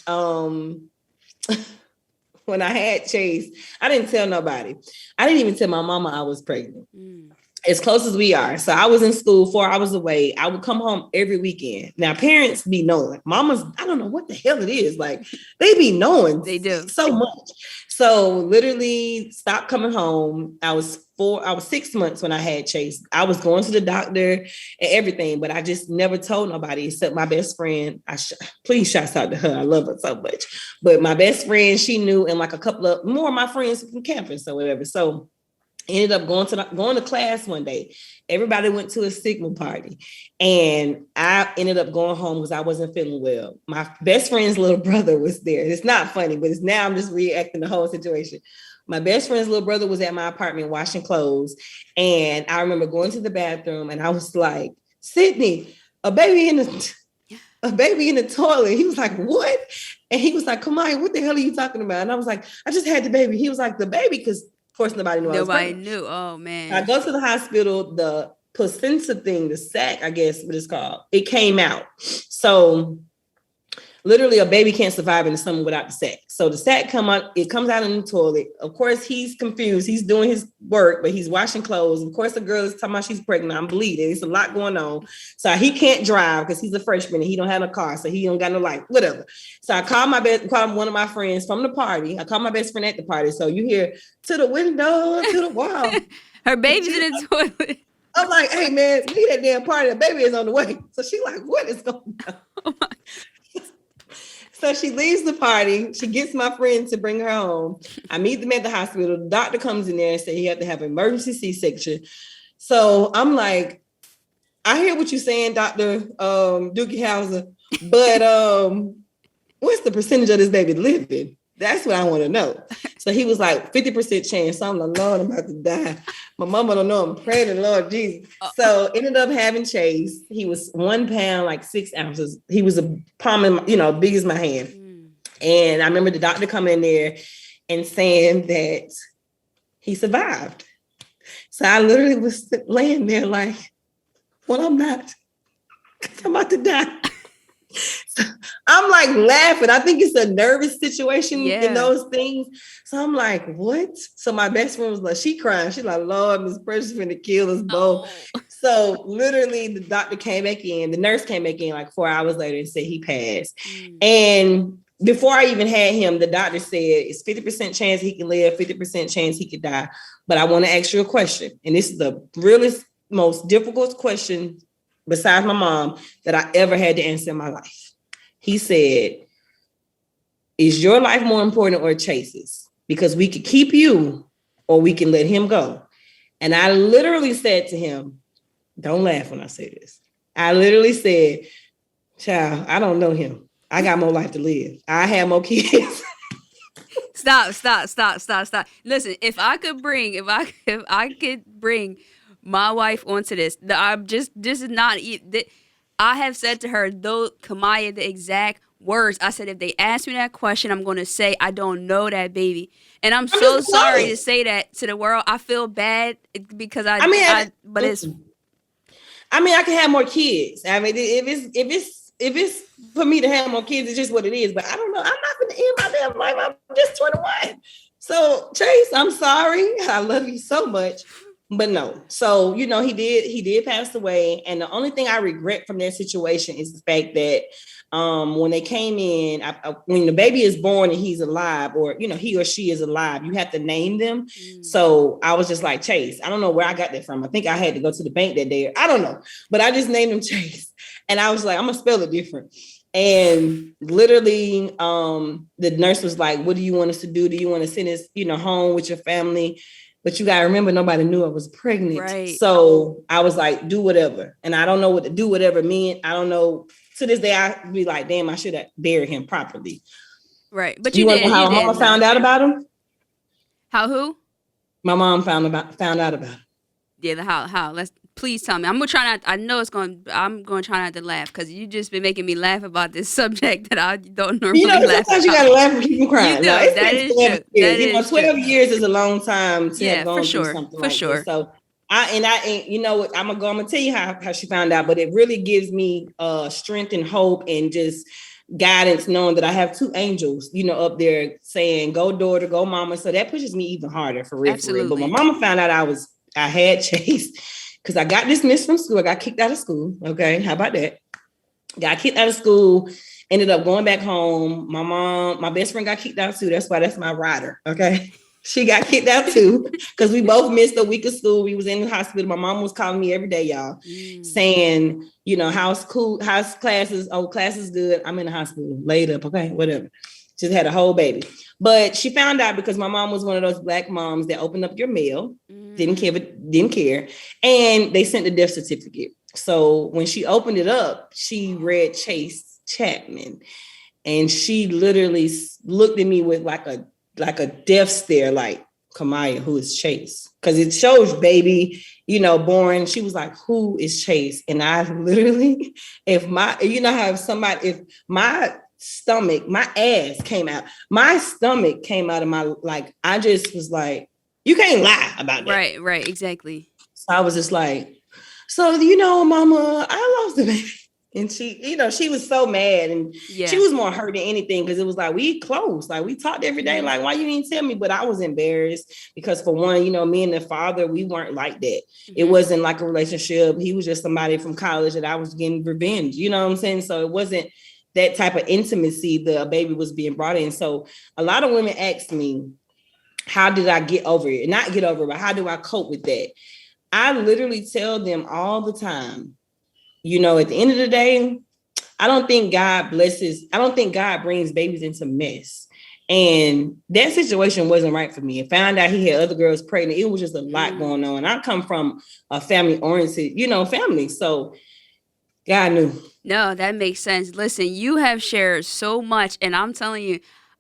[SPEAKER 2] When I had Chayce, I didn't tell nobody. I didn't even tell my mama I was pregnant. As close as we are. So I was in school 4 hours away. I would come home every weekend. Now, parents be knowing. Mamas, I don't know what the hell it is. Like, they be knowing.
[SPEAKER 1] They do.
[SPEAKER 2] So much. So literally stopped coming home. I was 6 months when I had Chayce. I was going to the doctor and everything, but I just never told nobody except my best friend. Please shout out to her. I love her so much. But my best friend, she knew, and like a couple of more of my friends from campus or whatever. So Ended up going to class one day. Everybody went to a Sigma party, and I ended up going home because I wasn't feeling well. My best friend's little brother was there. It's not funny, but it's now I'm just reacting the whole situation. My best friend's little brother was at my apartment washing clothes, and I remember going to the bathroom, and I was like, Sydney, a baby in the toilet. He was like, what? And he was like, Kamaya, what the hell are you talking about? And I was like, I just had the baby. He was like, the baby, because of course nobody knew.
[SPEAKER 1] Nobody knew. Oh man.
[SPEAKER 2] I go to the hospital, the placenta thing, the sac, I guess what it's called, it came out. So literally a baby can't survive in the stomach without the sac. So the sac it comes out in the toilet. Of course, he's confused. He's doing his work, but he's washing clothes. Of course, the girl is talking about she's pregnant. I'm bleeding. It's a lot going on. So he can't drive because he's a freshman and he don't have a car. So he don't got no light, whatever. So I called one of my friends from the party. I called my best friend at the party. So you hear to the window, to the wall.
[SPEAKER 1] Her baby's in the toilet.
[SPEAKER 2] I'm like, hey man, leave that damn party. The baby is on the way. So she's like, what is going on? Oh my. So she leaves the party. She gets my friend to bring her home. I meet them at the hospital. The doctor comes in there and says he had to have an emergency C-section. So I'm like, I hear what you're saying, Dr. Dookie Howser, but what's the percentage of this baby living? That's what I want to know. So he was like 50% chance. So I'm like, Lord, I'm about to die. My mama don't know I'm pregnant, Lord Jesus. So ended up having Chayce. He was 1 pound, like 6 ounces. He was a palm, big as my hand. And I remember the doctor coming in there and saying that he survived. So I literally was laying there like, well, I'm not. I'm about to die. So I'm like laughing. I think it's a nervous situation in those things. So I'm like, what? So my best friend was like, she crying. She's like, Lord, Miss Precious finna kill us both. Oh. So literally the doctor came back in. The nurse came back in like 4 hours later and said he passed. And before I even had him, the doctor said it's 50% chance he can live, 50% chance he could die. But I want to ask you a question. And this is the realest, most difficult question besides my mom that I ever had to answer in my life. He said, is your life more important or Chayce's? Because we could keep you or we can let him go. And I literally said to him, don't laugh when I say this. I literally said, child, I don't know him. I got more life to live. I have more kids.
[SPEAKER 1] Stop. Listen, if I could bring my wife onto this, this is not, I have said to her, though, Kamaya, the exact words. I said, if they ask me that question, I'm going to say, I don't know that baby. And I'm so sorry to say that to the world. I feel bad because I
[SPEAKER 2] can have more kids. I mean, if it's for me to have more kids, it's just what it is. But I don't know. I'm not going to end my damn life. I'm just 21. So Chayce, I'm sorry. I love you so much. But no. So, he did pass away. And the only thing I regret from that situation is the fact that when they came in, when the baby is born and he's alive, or, he or she is alive, you have to name them. So I was just like, Chayce. I don't know where I got that from. I think I had to go to the bank that day. I don't know. But I just named him Chayce. And I was like, I'm going to spell it different. And literally, the nurse was like, what do you want us to do? Do you want to send us, home with your family? But you got to remember, nobody knew I was pregnant. Right. So I was like, do whatever. And I don't know what to do whatever meant. I don't know. To this day, I'd be like, damn, I should have buried him properly.
[SPEAKER 1] Right. But
[SPEAKER 2] you want to know how mama found out about him?
[SPEAKER 1] How who?
[SPEAKER 2] My mom found out about him.
[SPEAKER 1] Yeah, how? Please tell me. I'm gonna try not. I know I'm gonna try not to laugh because you just been making me laugh about this subject that I don't normally laugh about.
[SPEAKER 2] Sometimes you gotta laugh when people crying.
[SPEAKER 1] You do. No, that is true. That is
[SPEAKER 2] 12 years is a long time to have gone through something like
[SPEAKER 1] sure.
[SPEAKER 2] This. So I'm gonna tell you how she found out, but it really gives me strength and hope and just guidance, knowing that I have two angels, up there saying, "Go daughter, go mama." So that pushes me even harder for real.
[SPEAKER 1] Absolutely.
[SPEAKER 2] But my mama found out I had Chayce. Because I got dismissed from school. I got kicked out of school. Okay, how about that? Got kicked out of school. Ended up going back home. My best friend got kicked out too. That's my rider. Okay, she got kicked out too because we both missed a week of school. We was in the hospital. My mom was calling me every day, y'all, saying, how's classes? Oh, class is good. I'm in the hospital, laid up. Okay, whatever. Just had a whole baby. But she found out because my mom was one of those Black moms that opened up your mail, didn't care. And they sent the death certificate. So when she opened it up, she read Chayce Chapman. And she literally looked at me with like a death stare, like, Kamaya, who is Chayce? Because it shows baby, born. She was like, who is Chayce? And I literally, if my stomach, my ass came out. My stomach came out of my, like, I just was like, you can't lie about that.
[SPEAKER 1] Right, exactly.
[SPEAKER 2] So I was just like, so, mama, I lost the baby. And she, she was so mad, and she was more hurt than anything, because it was like, we close, like we talked every day, like, why you didn't tell me? But I was embarrassed because, for one, me and the father, we weren't like that. It wasn't like a relationship. He was just somebody from college that I was getting revenge. You know what I'm saying? So it wasn't that type of intimacy. The baby was being brought in. So a lot of women ask me, how did I get over it? Not get over it, but how do I cope with that? I literally tell them all the time, at the end of the day, I don't think God brings babies into mess. And that situation wasn't right for me. I found out he had other girls pregnant. It was just a lot going on. I come from a family-oriented, family. So God knew.
[SPEAKER 1] No, that makes sense. Listen, you have shared so much, and I'm telling you,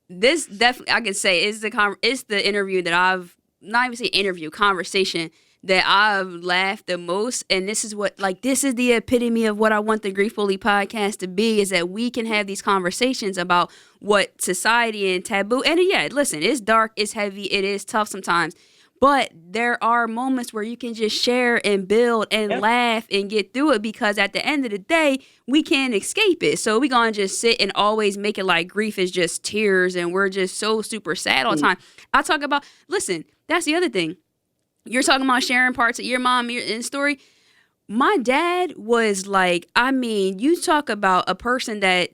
[SPEAKER 1] this definitely, I can say, is the interview that I've, not even say interview, conversation that I've laughed the most. And this is this is the epitome of what I want the Grief Bully podcast to be, is that we can have these conversations about what society and taboo. And yeah, listen, it's dark, it's heavy, it is tough sometimes. But there are moments where you can just share and build and laugh and get through it, because at the end of the day, we can't escape it. So we're going to just sit and always make it like grief is just tears and we're just so super sad all the time. I talk about, listen, that's the other thing. You're talking about sharing parts of your mom in story. My dad was like, you talk about a person that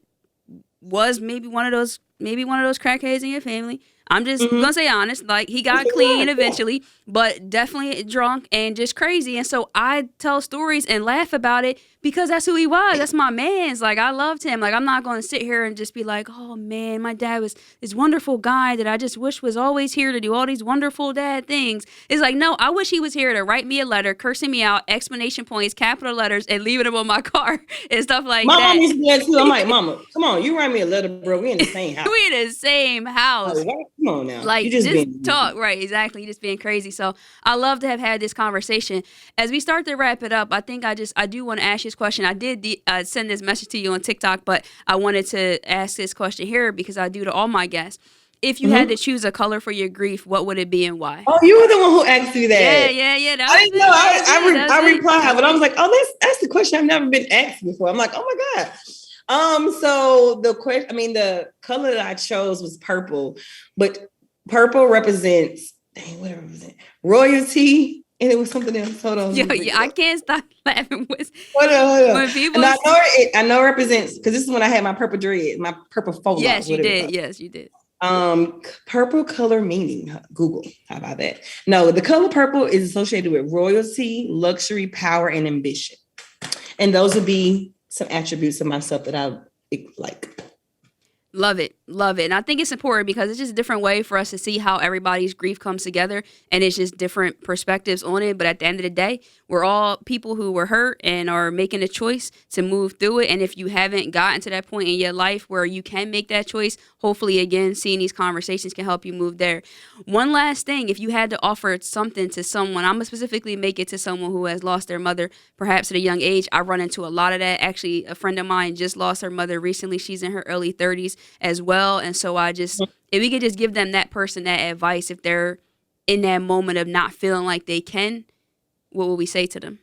[SPEAKER 1] was maybe one of those crackheads in your family. I'm just gonna say honest. Like, he got clean eventually, but definitely drunk and just crazy. And so I tell stories and laugh about it because that's who he was. That's my man's. Like, I loved him. Like, I'm not gonna sit here and just be like, oh man, my dad was this wonderful guy that I just wish was always here to do all these wonderful dad things. It's like, no, I wish he was here to write me a letter, cursing me out, exclamation points, capital letters, and leaving them on my car and stuff like that.
[SPEAKER 2] My mom used to do that too. I'm like, mama, come on, you write me a letter, bro. We in the same house.
[SPEAKER 1] We in the same house.
[SPEAKER 2] Like, come on now.
[SPEAKER 1] Like, you just talk, right, exactly. You're just being crazy. So I love to have had this conversation. As we start to wrap it up, I think I do want to ask you this question. I did send this message to you on TikTok, but I wanted to ask this question here because I do to all my guests. If you had to choose a color for your grief, what would it be and why?
[SPEAKER 2] Oh, you were the one who asked me that.
[SPEAKER 1] Yeah.
[SPEAKER 2] I didn't know. I replied, but I was like, oh, that's the question I've never been asked before. I'm like, oh my God. So the color that I chose was purple, but purple represents, what represents? Royalty, and it was something else. Hold on.
[SPEAKER 1] Yeah, I can't stop laughing with.
[SPEAKER 2] Hold on.
[SPEAKER 1] When people,
[SPEAKER 2] and I know it represents, because this is when I had my purple dread, my purple faux.
[SPEAKER 1] Yes, you did. Yes, you did.
[SPEAKER 2] Purple color meaning. Google. How about that? No, the color purple is associated with royalty, luxury, power, and ambition, and those would be some attributes of myself that I like.
[SPEAKER 1] Love it. And I think it's important because it's just a different way for us to see how everybody's grief comes together, and it's just different perspectives on it. But at the end of the day, we're all people who were hurt and are making a choice to move through it. And if you haven't gotten to that point in your life where you can make that choice, hopefully, again, seeing these conversations can help you move there. One last thing, if you had to offer something to someone, I'm going to specifically make it to someone who has lost their mother, perhaps at a young age. I run into a lot of that. Actually, a friend of mine just lost her mother recently. She's in her early 30s as well. And so if we could just give them that person that advice, if they're in that moment of not feeling like they can, what would we say to them?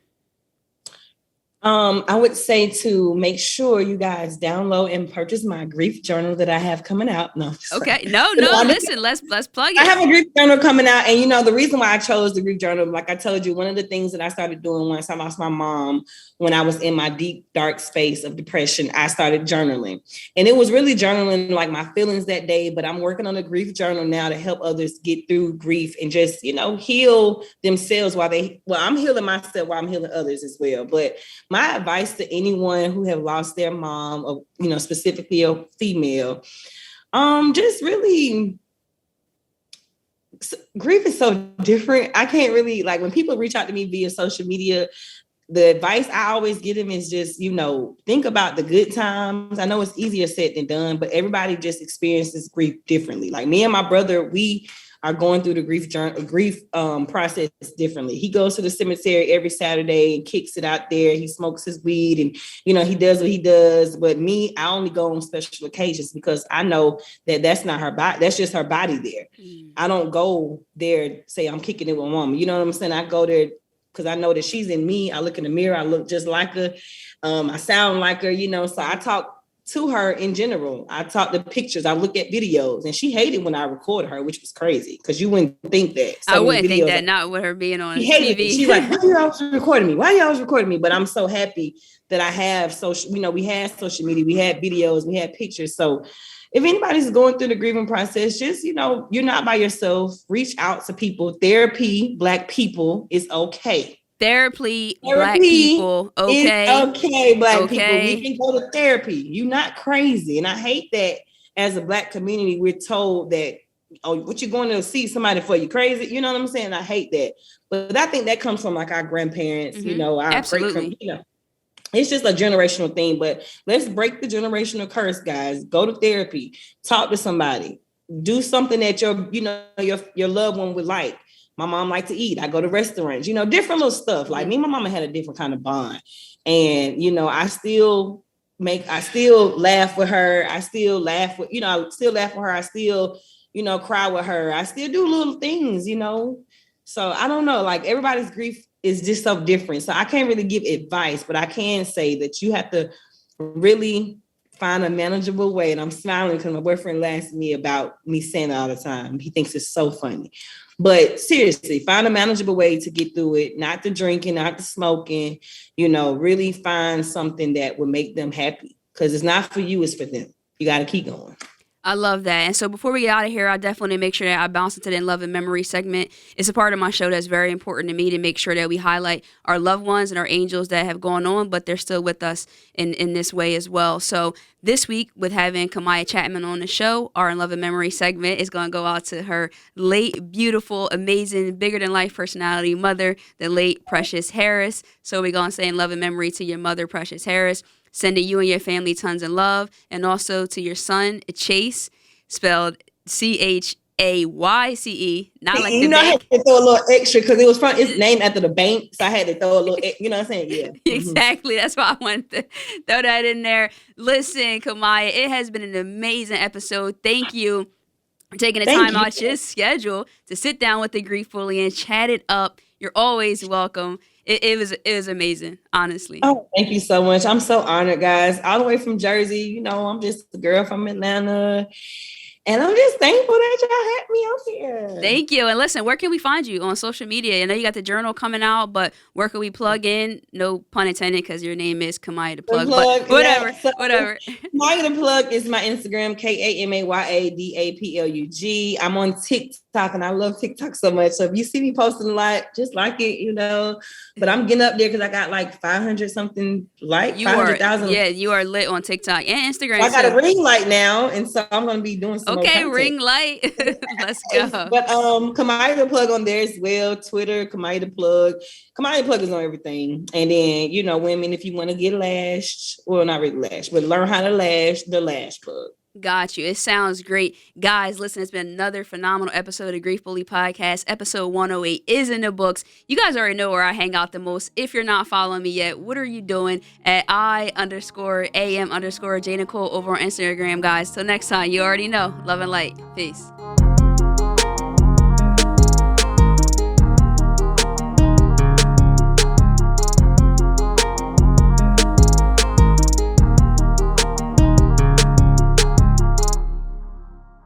[SPEAKER 2] I would say to make sure you guys download and purchase my grief journal that I have coming out. No.
[SPEAKER 1] Okay. No, listen, let's plug it.
[SPEAKER 2] I have a grief journal coming out. And the reason why I chose the grief journal, like I told you, one of the things that I started doing once I lost my mom, when I was in my deep, dark space of depression, I started journaling. And it was really journaling like my feelings that day, but I'm working on a grief journal now to help others get through grief and just, heal themselves I'm healing myself while I'm healing others as well. But my advice to anyone who have lost their mom, or, specifically a female, Just really, grief is so different. I can't really, like, when people reach out to me via social media, the advice I always give them is just, think about the good times. I know it's easier said than done, but everybody just experiences grief differently. Like me and my brother, we are going through the grief process differently. He goes to the cemetery every Saturday and kicks it out there. He smokes his weed and, he does what he does. But me, I only go on special occasions because I know that that's not her body. That's just her body there. I don't go there, say I'm kicking it with a woman. You know what I'm saying? I go there because I know that she's in me. I look in the mirror. I look just like her. I sound like her, so I talk to her in general. I talk the pictures. I look at videos, and she hated when I recorded her, which was crazy because you wouldn't think that.
[SPEAKER 1] I wouldn't think that, not with her being on TV.
[SPEAKER 2] She's like, why are you always recording me? Why are you always recording me? But I'm so happy that I have social, we had social media, we had videos, we had pictures. So if anybody's going through the grieving process, just, you're not by yourself. Reach out to people. Therapy, Black people, is okay.
[SPEAKER 1] Therapy, Black people, okay.
[SPEAKER 2] Okay, Black people. We can go to therapy. You're not crazy. And I hate that as a Black community, we're told that, what you're going to see somebody for, you crazy. You know what I'm saying? I hate that. But I think that comes from like our grandparents, our
[SPEAKER 1] absolutely.
[SPEAKER 2] It's just a generational thing. But let's break the generational curse, guys. Go to therapy. Talk to somebody. Do something that your loved one would like. My mom liked to eat. I go to restaurants, different little stuff. Like me and my mama had a different kind of bond. And, I still laugh with her. I still laugh with her. I still, cry with her. I still do little things, So I don't know, like everybody's grief is just so different. So I can't really give advice, but I can say that you have to really find a manageable way. And I'm smiling because my boyfriend laughs at me about me saying it all the time. He thinks it's so funny. But seriously, find a manageable way to get through it, not the drinking, not the smoking, really find something that will make them happy because it's not for you, it's for them. You got to keep going.
[SPEAKER 1] I love that. And so before we get out of here, I definitely make sure that I bounce into the Love and Memory segment. It's a part of my show that's very important to me to make sure that we highlight our loved ones and our angels that have gone on, but they're still with us in this way as well. So this week, with having Kamaya Chapman on the show, our Love and Memory segment is going to go out to her late, beautiful, amazing, bigger-than-life personality mother, the late Precious Harris. So we're going to say in love and memory to your mother, Precious Harris. Sending you and your family tons of love, and also to your son, Chayce, spelled Chayce, not like the bank.
[SPEAKER 2] I had to throw a little extra because it was from his name after the bank, so I had to throw a little, you know what I'm saying? Yeah.
[SPEAKER 1] Exactly. That's why I wanted to throw that in there. Listen, Kamaya, it has been an amazing episode. Thank you for taking the time out your schedule to sit down with the Grief Bully and chat it up. You're always welcome. It was amazing, honestly.
[SPEAKER 2] Oh, thank you so much. I'm so honored, guys. All the way from Jersey. I'm just a girl from Atlanta. And I'm just thankful that y'all had me out here.
[SPEAKER 1] Thank you. And listen, where can we find you on social media? I know you got the journal coming out, but where can we plug in? No pun intended, because your name is Kamaya the Plug. But whatever, yeah, whatever.
[SPEAKER 2] Kamaya the Plug is my Instagram, KAMAYADAPLUG. I'm on TikTok, and I love TikTok so much. So if you see me posting a lot, just like it, But I'm getting up there because I got like 500 something, like 500,000.
[SPEAKER 1] Yeah, you are lit on TikTok and Instagram.
[SPEAKER 2] So I got a ring light now, and so I'm going to be doing some
[SPEAKER 1] okay, ring light. Let's go.
[SPEAKER 2] But Kamaya the Plug on there as well. Twitter, Kamaya the Plug. Kamaya the Plug is on everything. And then, women, if you want to get lashed, well, not really lashed, but learn how to lash, the Lash Plug.
[SPEAKER 1] Got you. It sounds great. Guys, listen, it's been another phenomenal episode of Grief Bully Podcast. Episode 108 is in the books. You guys already know where I hang out the most. If you're not following me yet, what are you doing? At I_AM_J.Nicole over on Instagram, guys. Till next time, you already know. Love and light. Peace.